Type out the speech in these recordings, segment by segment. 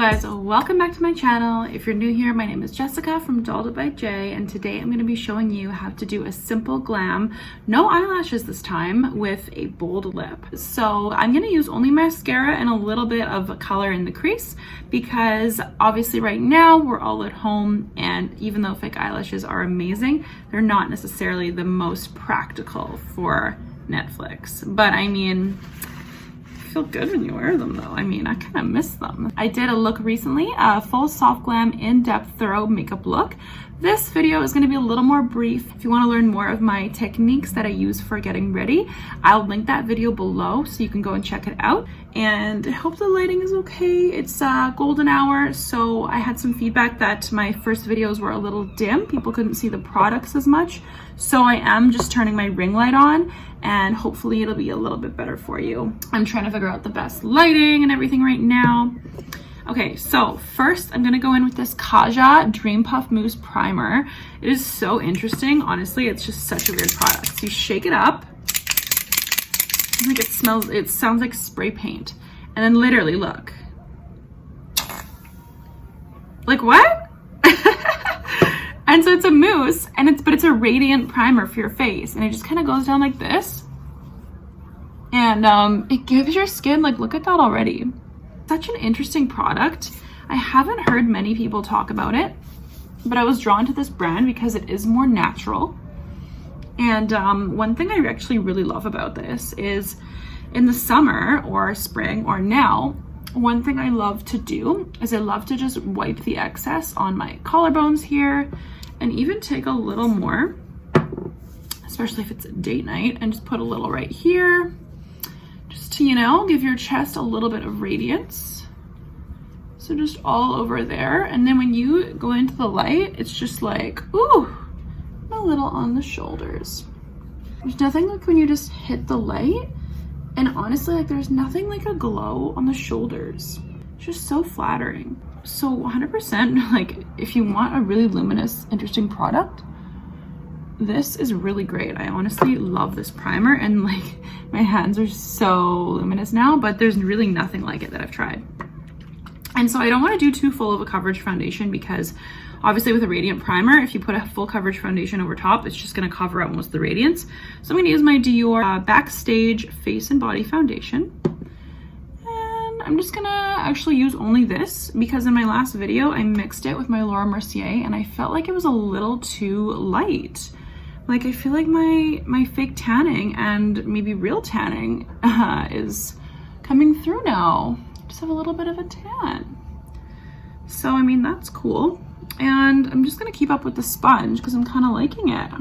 guys, welcome back to my channel. If you're new here, my name is Jessica from Dolled by Jay, and today I'm going to be showing you how to do a simple glam, no eyelashes this time, with a bold lip. So I'm going to use only mascara and a little bit of color in the crease because obviously right now we're all at home, and even though fake eyelashes are amazing, they're not necessarily the most practical for Netflix. But I mean, feel good when you wear them though. I mean, I kind of miss them. I did a look recently, a full soft glam in-depth thorough makeup look. This video is going to be a little more brief. If you want to learn more of my techniques that I use for getting ready, I'll link that video below so you can go and check it out. And I hope the lighting is okay. It's golden hour, so I had some feedback that my first videos were a little dim. People couldn't see the products as much. So I am just turning my ring light on, and hopefully it'll be a little bit better for you. I'm trying to figure out the best lighting and everything right now. Okay, so first I'm gonna go in with this Kaja Dream Puff Mousse Primer. It is so interesting. Honestly, it's just such a weird product. So you shake it up. Like it sounds like spray paint. And then literally look. Like what? And so it's a mousse, and but it's a radiant primer for your face, and it just kind of goes down like this. And it gives your skin, like, look at that already. Such an interesting product. I haven't heard many people talk about it, but I was drawn to this brand because it is more natural. And one thing I actually really love about this is in the summer or spring or now, one thing I love to do is I love to just wipe the excess on my collarbones here, and even take a little more, especially if it's a date night, and just put a little right here, just to, you know, give your chest a little bit of radiance. So just all over there. And then when you go into the light, it's just like, ooh, a little on the shoulders. There's nothing like when you just hit the light, and honestly, like, there's nothing like a glow on the shoulders. It's just so flattering. So 100%, like, if you want a really luminous, interesting product, this is really great. I honestly love this primer, and like, my hands are so luminous now, but there's really nothing like it that I've tried. And so I don't want to do too full of a coverage foundation because obviously with a radiant primer, if you put a full coverage foundation over top, it's just going to cover up most of the radiance. So I'm going to use my Dior Backstage Face and Body Foundation. And I'm just going to actually use only this because in my last video, I mixed it with my Laura Mercier, and I felt like it was a little too light. Like, I feel like my fake tanning and maybe real tanning is coming through now. Just have a little bit of a tan. So, I mean, that's cool. And I'm just gonna keep up with the sponge because I'm kind of liking it.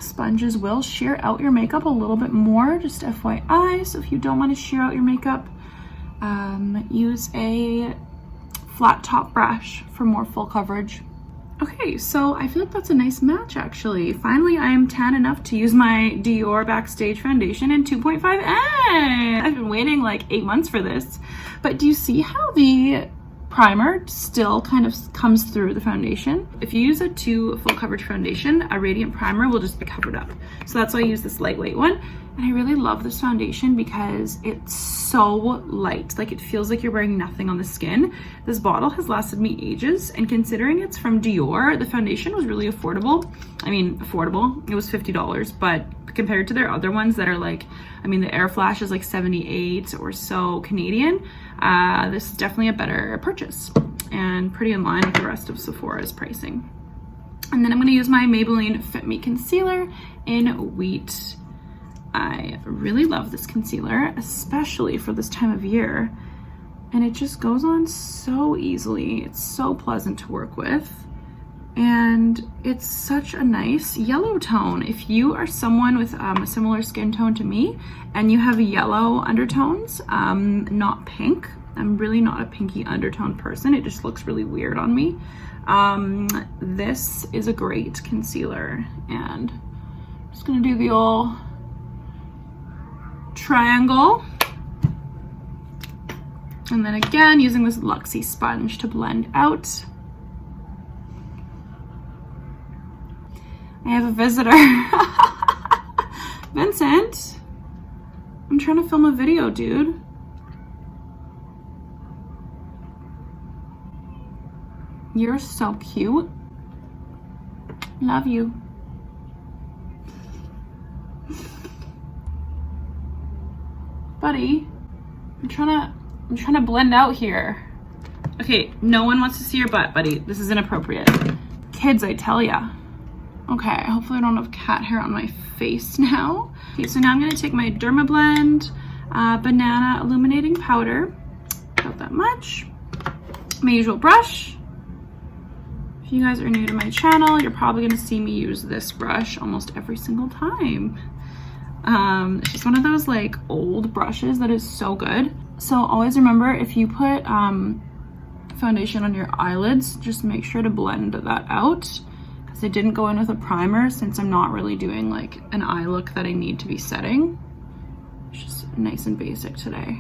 Sponges will sheer out your makeup a little bit more, just FYI. So if you don't want to sheer out your makeup, use a flat top brush for more full coverage. Okay, so I feel like that's a nice match actually. Finally, I am tan enough to use my Dior Backstage Foundation in 2.5A. I've been waiting like 8 months for this. But do you see how the primer still kind of comes through the foundation? If you use a 2 full coverage foundation, a radiant primer will just be covered up. So that's why I use this lightweight one. And I really love this foundation because it's so light. Like, it feels like you're wearing nothing on the skin. This bottle has lasted me ages, and considering it's from Dior, the foundation was really affordable. I mean, affordable, it was $50, but compared to their other ones that are like, I mean, the Air Flash is like 78 or so Canadian. This is definitely a better purchase and pretty in line with the rest of Sephora's pricing. And then I'm gonna use my Maybelline Fit Me Concealer in Wheat. I really love this concealer, especially for this time of year. And it just goes on so easily. It's so pleasant to work with. And it's such a nice yellow tone. If you are someone with a similar skin tone to me and you have yellow undertones, not pink, I'm really not a pinky undertone person. It just looks really weird on me. This is a great concealer, and I'm just gonna do the old triangle. And then again, using this Luxie sponge to blend out. I have a visitor. Vincent, I'm trying to film a video, dude. You're so cute. Love you. Buddy, I'm trying to blend out here. Okay, no one wants to see your butt, buddy. This is inappropriate. Kids, I tell ya. Okay, hopefully I don't have cat hair on my face now. Okay, so now I'm gonna take my Dermablend Banana Illuminating Powder. About that much. My usual brush. If you guys are new to my channel, you're probably gonna see me use this brush almost every single time. It's just one of those like old brushes that is so good. So always remember, if you put foundation on your eyelids, just make sure to blend that out, because I didn't go in with a primer since I'm not really doing like an eye look that I need to be setting. It's just nice and basic today.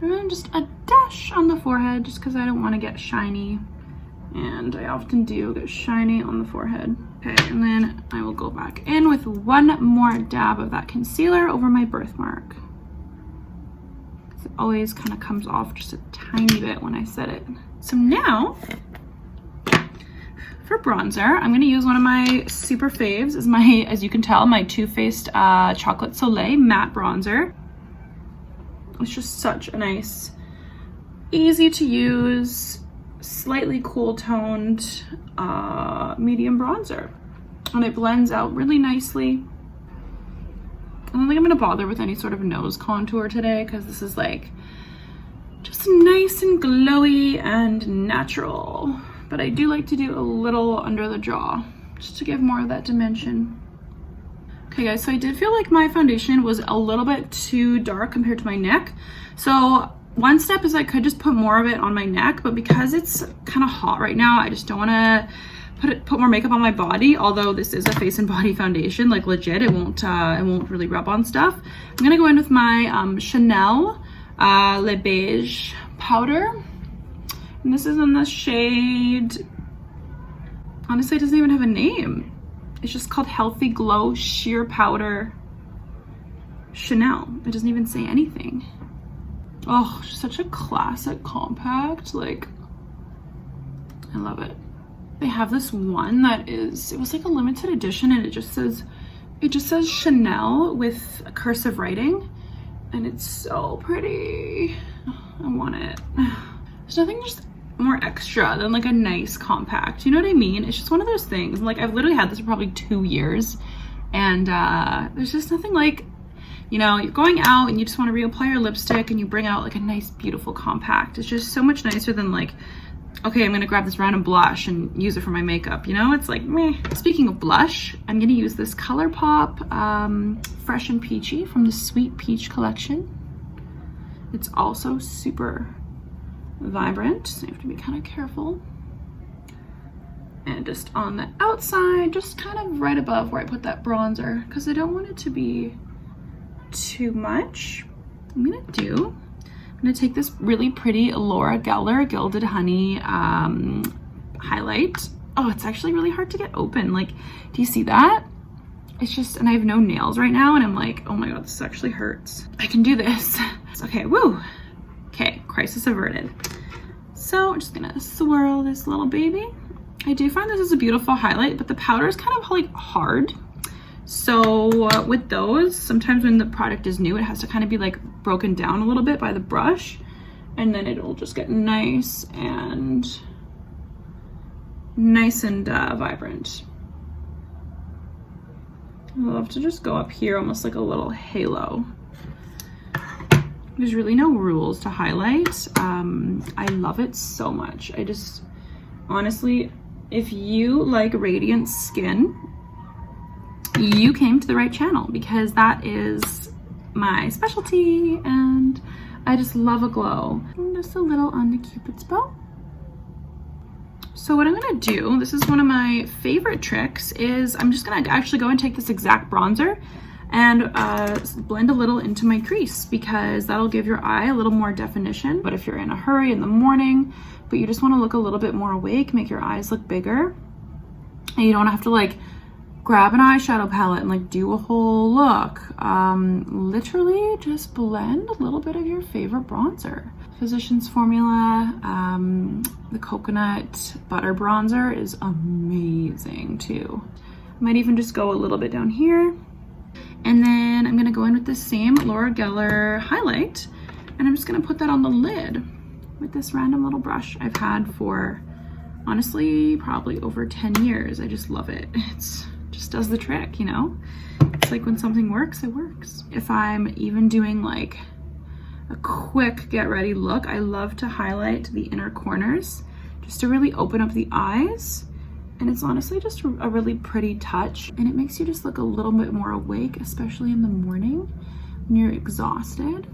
And then just a dash on the forehead, just because I don't want to get shiny, and I often do get shiny on the forehead. Okay, and then I will go back in with one more dab of that concealer over my birthmark. It always kind of comes off just a tiny bit when I set it. So now, for bronzer, I'm going to use one of my super faves. Is my, as you can tell, my Too Faced Chocolate Soleil matte bronzer. It's just such a nice, easy to use, slightly cool toned medium bronzer, and it blends out really nicely. I don't think I'm gonna bother with any sort of nose contour today, because this is like just nice and glowy and natural, but I do like to do a little under the jaw just to give more of that dimension. Okay guys, so I did feel like my foundation was a little bit too dark compared to my neck. So one step is I could just put more of it on my neck, but because it's kind of hot right now, I just don't want to put more makeup on my body. Although this is a face and body foundation, like legit, it won't really rub on stuff. I'm gonna go in with my Chanel Le Beige powder, and this is in the shade, honestly it doesn't even have a name. It's just called Healthy Glow Sheer Powder Chanel. It doesn't even say anything. Oh, such a classic compact. Like, I love it. They have this one that is, it was like a limited edition, and it just says Chanel with cursive writing, and it's so pretty. I want it. There's nothing just more extra than like a nice compact, you know what I mean? It's just one of those things. Like, I've literally had this for probably 2 years, and there's just nothing like, you know, you're going out and you just want to reapply your lipstick and you bring out like a nice beautiful compact. It's just so much nicer than like, okay, I'm gonna grab this random blush and use it for my makeup, you know? It's like meh. Speaking of blush, I'm gonna use this ColourPop Fresh and Peachy from the Sweet Peach collection. It's also super vibrant, so you have to be kind of careful. And just on the outside, just kind of right above where I put that bronzer, because I don't want it to be too much. I'm gonna take this really pretty Laura Geller Gilded Honey highlight. Oh, it's actually really hard to get open. Like, do you see that? It's just, and I have no nails right now, and I'm like, oh my god, this actually hurts. I can do this. Okay, woo. Okay, crisis averted. So I'm just gonna swirl this little baby. I do find this is a beautiful highlight, but the powder is kind of like hard. So with those, sometimes when the product is new, it has to kind of be like broken down a little bit by the brush, and then it'll just get nice and vibrant. I love to just go up here almost like a little halo. There's really no rules to highlight. I love it so much. I just, honestly, if you like radiant skin, you came to the right channel, because that is my specialty, and I just love a glow. And just a little on the Cupid's bow. So what I'm gonna do, this is one of my favorite tricks, is I'm just gonna actually go and take this exact bronzer and blend a little into my crease, because that'll give your eye a little more definition. But if you're in a hurry in the morning, but you just want to look a little bit more awake, make your eyes look bigger, and you don't have to like grab an eyeshadow palette and like do a whole look. Literally just blend a little bit of your favorite bronzer. Physicians Formula. The coconut butter bronzer is amazing too. I might even just go a little bit down here. And then I'm gonna go in with the same Laura Geller highlight, and I'm just gonna put that on the lid with this random little brush I've had for, honestly, probably over 10 years. I just love it. It's just does the trick, you know? It's like when something works, it works. If I'm even doing like a quick get ready look, I love to highlight the inner corners just to really open up the eyes. And it's honestly just a really pretty touch, and it makes you just look a little bit more awake, especially in the morning when you're exhausted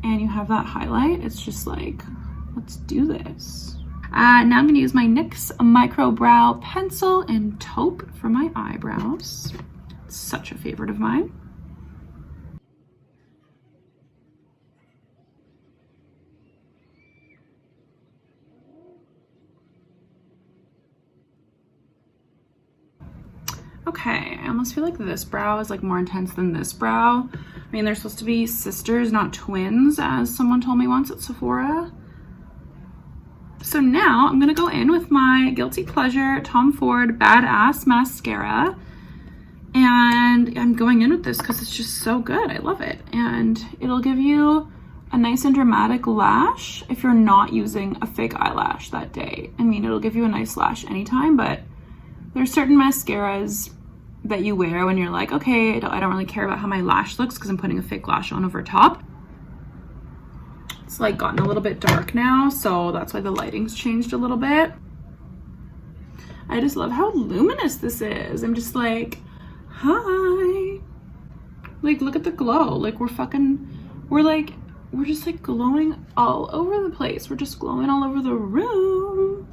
and you have that highlight. It's just like, let's do this. Now I'm gonna use my NYX micro brow pencil and taupe for my eyebrows. It's such a favorite of mine. Okay, I almost feel like this brow is like more intense than this brow. I mean, they're supposed to be sisters, not twins, as someone told me once at Sephora. So now I'm gonna go in with my Guilty Pleasure Tom Ford Badass Mascara. And I'm going in with this because it's just so good. I love it. And it'll give you a nice and dramatic lash if you're not using a fake eyelash that day. I mean, it'll give you a nice lash anytime, but there's certain mascaras that you wear when you're like, okay, I don't really care about how my lash looks because I'm putting a fake lash on over top. It's like gotten a little bit dark now, so that's why the lighting's changed a little bit. I just love how luminous this is. I'm just like, hi. Like, look at the glow. Like, we're just like glowing all over the place. We're just glowing all over the room.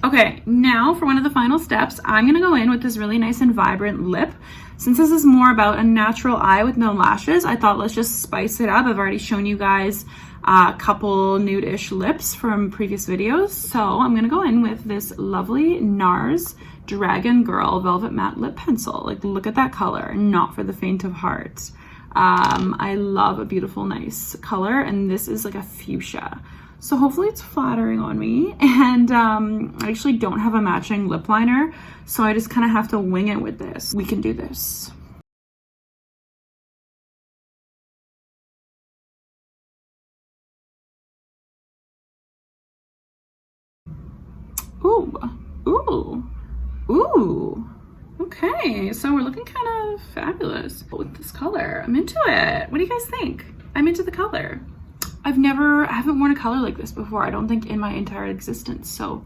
Okay, now for one of the final steps, I'm gonna go in with this really nice and vibrant lip. Since this is more about a natural eye with no lashes, I thought let's just spice it up. I've already shown you guys a couple nude-ish lips from previous videos. So I'm gonna go in with this lovely NARS Dragon Girl Velvet Matte Lip Pencil. Like, look at that color, not for the faint of heart. I love a beautiful, nice color, and this is like a fuchsia. So hopefully it's flattering on me. And I actually don't have a matching lip liner, so I just kind of have to wing it with this. We can do this. Ooh, ooh, ooh. Okay, so we're looking kind of fabulous with this color. I'm into it. What do you guys think? I'm into the color. I haven't worn a color like this before, I don't think, in my entire existence. So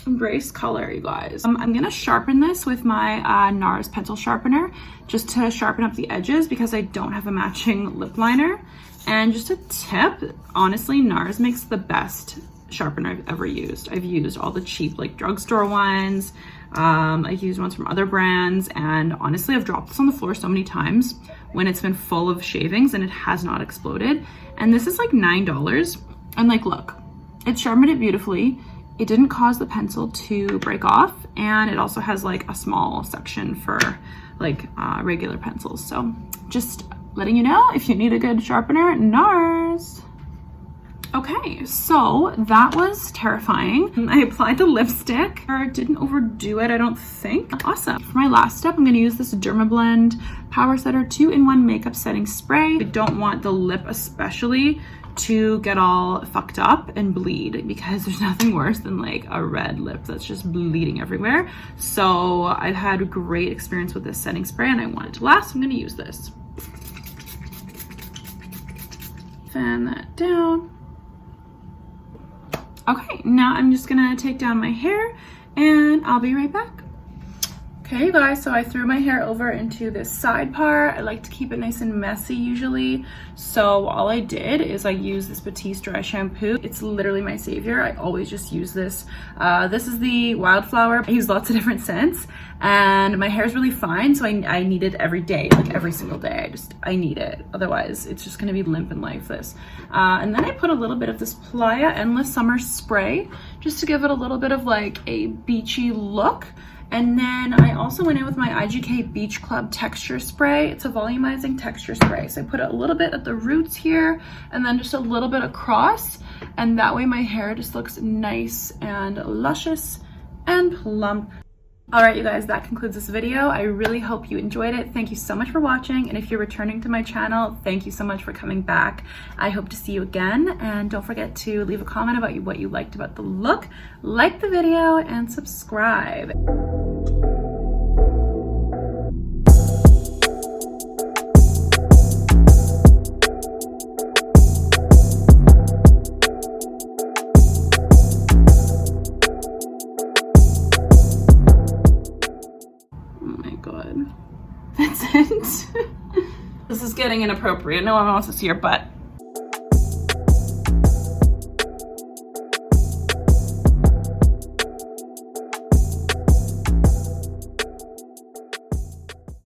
embrace color, you guys. I'm gonna sharpen this with my NARS pencil sharpener just to sharpen up the edges because I don't have a matching lip liner. And just a tip, honestly, NARS makes the best sharpener I've ever used. I've used all the cheap like drugstore ones. I've used ones from other brands, and honestly I've dropped this on the floor so many times when it's been full of shavings and it has not exploded. And this is like $9, and like, look, it sharpened it beautifully. It didn't cause the pencil to break off, and it also has like a small section for like regular pencils. So just letting you know, if you need a good sharpener, NARS. Okay, so that was terrifying. I applied the lipstick, or didn't overdo it, I don't think. Awesome. For my last step, I'm gonna use this Dermablend Power Setter 2-in-1 Makeup Setting Spray. I don't want the lip especially to get all fucked up and bleed, because there's nothing worse than like a red lip that's just bleeding everywhere. So I've had a great experience with this setting spray and I want it to last. I'm gonna use this. Fan that down. Okay, now I'm just gonna take down my hair and I'll be right back. Okay, you guys, so I threw my hair over into this side part. I like to keep it nice and messy usually. So all I did is I used this Batiste dry shampoo. It's literally my savior. I always just use this. This is the Wildflower. I use lots of different scents, and my hair is really fine, so I need it every day, like every single day. I need it. Otherwise, it's just gonna be limp and lifeless. And then I put a little bit of this Playa Endless Summer Spray just to give it a little bit of like a beachy look. And then I also went in with my IGK Beach Club texture spray. It's a volumizing texture spray. So I put a little bit at the roots here and then just a little bit across. And that way my hair just looks nice and luscious and plump. All right, you guys, that concludes this video. I really hope you enjoyed it. Thank you so much for watching. And if you're returning to my channel, thank you so much for coming back. I hope to see you again. And don't forget to leave a comment about what you liked about the look, like the video, and subscribe. That's it. This is getting inappropriate. No one wants to see your butt.